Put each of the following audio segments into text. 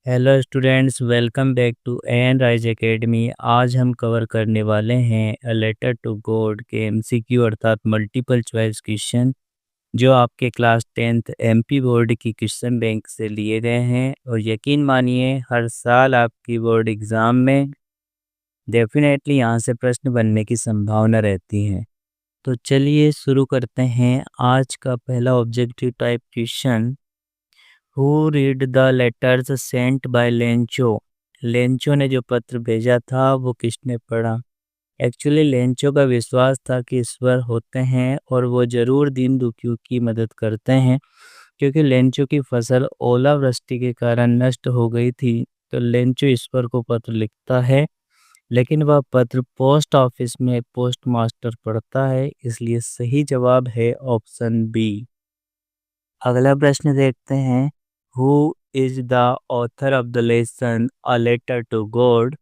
Hello students, welcome back to N Rise Academy. आज हम cover करने वाले हैं अ लेटर टू गॉड के एमसीक्यू अर्थात मल्टीपल चॉइस क्वेश्चन जो आपके क्लास 10th एमपी बोर्ड की क्वेश्चन बैंक से लिए गए हैं। और यकीन मानिए, हर साल आपकी बोर्ड एग्ज़ाम में डेफिनेटली यहाँ से प्रश्न बनने की संभावना रहती है। तो चलिए शुरू करते हैं आज का पहला objective type question. Who read the letters sent by Lencho. Lencho ने जो पत्र भेजा था वो किसने पढ़ा। एक्चुअली लेंचो का विश्वास था कि ईश्वर होते हैं और वो ज़रूर दीन दुखियों की मदद करते हैं। क्योंकि लेंचो की फसल ओलावृष्टि के कारण नष्ट हो गई थी, तो लेंचो ईश्वर को पत्र लिखता है। लेकिन वह पत्र पोस्ट ऑफिस में पोस्ट मास्टर पढ़ता है, इसलिए सही जवाब है ऑप्शन बी। अगला प्रश्न देखते हैं। Who is the author of the lesson a letter to God.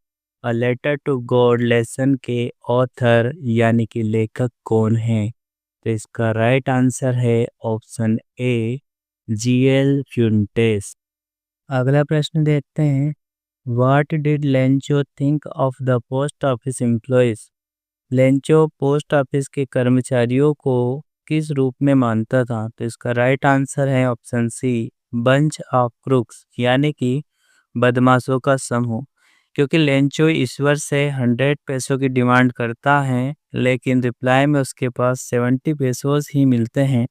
अ लेटर टू गॉड लेसन के ऑथर यानी कि लेखक कौन है। तो इसका राइट आंसर है ऑप्शन ए, जीएल फ्यूंटेस। अगला प्रश्न देखते हैं। What did Lencho think of the post office employees. Lencho post office के कर्मचारियों को किस रूप में मानता था। तो इसका राइट आंसर है option C, bunch of crooks यानी कि बदमाशों का समूह। क्योंकि लेंचो ईश्वर से 100 पैसों की डिमांड करता है, लेकिन रिप्लाई में उसके पास 70 पैसों ही मिलते हैं,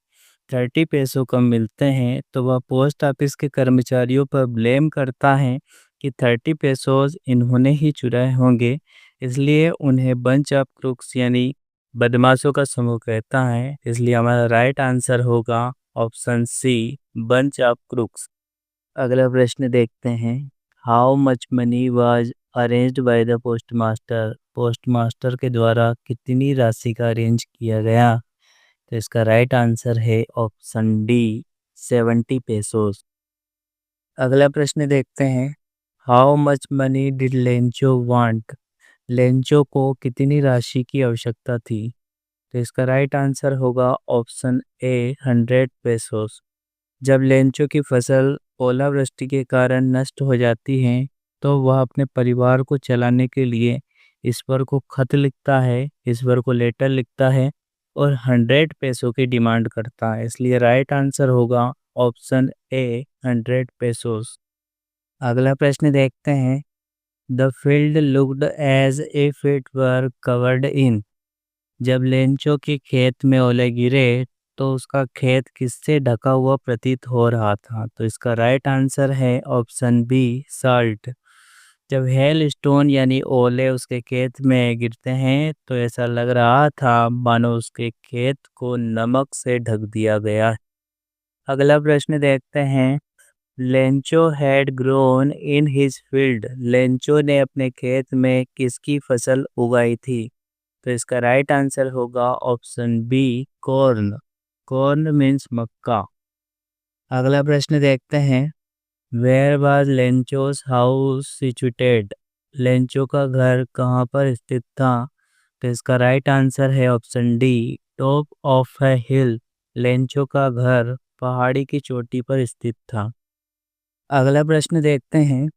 30 पैसों कम मिलते हैं। तो वह पोस्ट ऑफिस के कर्मचारियों पर ब्लेम करता है कि 30 पैसों इन्होंने ही चुराए होंगे, इसलिए उन्हें बंच ऑफ क्रूक्स यानी बदमाशों का समूह कहता है। इसलिए हमारा राइट आंसर होगा option C, bunch of crooks. अगला प्रश्न देखते हैं। How much money was arranged by the post master. Post master के द्वारा कितनी राशि का अरेंज किया गया। तो इसका राइट आंसर है ऑप्शन डी, 70 पेसोस। अगला प्रश्न देखते हैं। How much money did Lencho want. Lencho को कितनी राशि की आवश्यकता थी। तो इसका राइट आंसर होगा ऑप्शन ए, 100 पेसोस। जब लेंचो की फसल ओलावृष्टि के कारण नष्ट हो जाती है, तो वह अपने परिवार को चलाने के लिए ईश्वर को खत लिखता है, ईश्वर को लेटर लिखता है और 100 पैसों की डिमांड करता है। इसलिए राइट आंसर होगा ऑप्शन ए, 100 पेसोस। अगला प्रश्न देखते हैं। The field looked as if it were covered in. जब लेंचो के खेत में ओले गिरे, तो उसका खेत किससे ढका हुआ प्रतीत हो रहा था। तो इसका राइट आंसर है ऑप्शन बी, साल्ट। जब हेल स्टोन यानी ओले उसके खेत में गिरते हैं, तो ऐसा लग रहा था मानो उसके खेत को नमक से ढक दिया गया है। अगला प्रश्न देखते हैं। Lencho had grown in his field. Lencho ने अपने खेत में किसकी फसल उगाई थी। तो इसका राइट आंसर होगा option B, corn. Corn means मक्का। अगला प्रश्न देखते हैं। Where was Lencho's house situated. Lencho का घर कहाँ पर स्थित था। तो इसका राइट आंसर है option D, top of a hill. Lencho का घर पहाड़ी की चोटी पर स्थित था। अगला प्रश्न देखते हैं।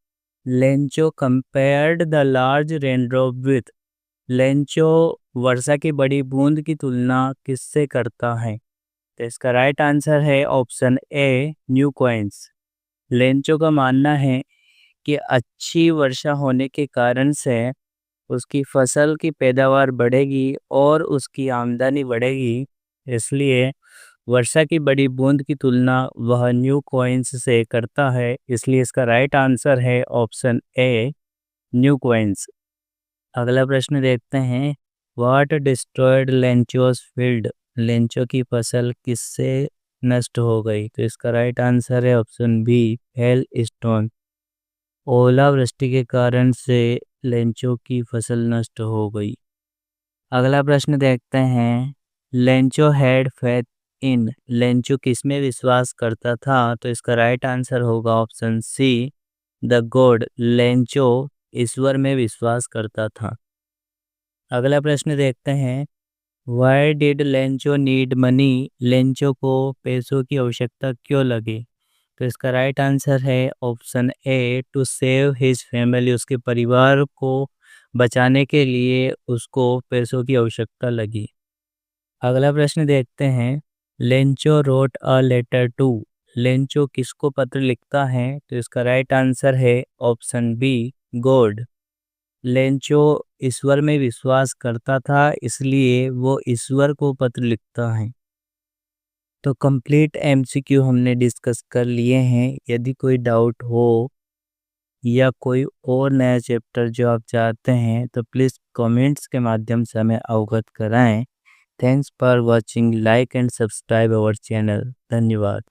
Lencho compared the large raindrop with. Lencho वर्षा की बड़ी बूंद की तुलना किससे करता है। तो इसका राइट आंसर है option A, new coins. Lencho का मानना है कि अच्छी वर्षा होने के कारण से उसकी फसल की पैदावार बढ़ेगी और उसकी आमदनी बढ़ेगी। इसलिए वर्षा की बड़ी बूंद की तुलना वह न्यू कॉइन्स से करता है। इसलिए इसका राइट आंसर है ऑप्शन ए, न्यू कॉइन्स। अगला प्रश्न देखते हैं। What destroyed Lencho's field. Lencho की फसल किससे नष्ट हो गई। तो इसका राइट आंसर है ऑप्शन बी, हेल स्टोन। ओलावृष्टि के कारण से लेंचो की फसल नष्ट हो गई। अगला प्रश्न देखते हैं। Lencho had faith in. Lencho किसमें विश्वास करता था। तो इसका राइट आंसर होगा option C, the God. Lencho ईश्वर में विश्वास करता था। अगला प्रश्न देखते हैं। Why did Lencho need money. Lencho को पैसों की आवश्यकता क्यों लगी। तो इसका राइट आंसर है option A, to save his family. उसके परिवार को बचाने के लिए उसको पैसों की आवश्यकता लगी। अगला प्रश्न देखते हैं। Lencho wrote a letter to. Lencho किसको पत्र लिखता है? तो इसका राइट आंसर है ऑप्शन बी, गॉड। लेंचो ईश्वर में विश्वास करता था, इसलिए वो ईश्वर को पत्र लिखता है। तो कंप्लीट एमसीक्यू हमने डिस्कस कर लिए हैं। यदि कोई डाउट हो या कोई और नया चैप्टर जो आप चाहते हैं तो प्लीज़ कमेंट्स के माध्यम से हमें अवगत कराएं। Thanks for watching, like and subscribe our channel. धन्यवाद।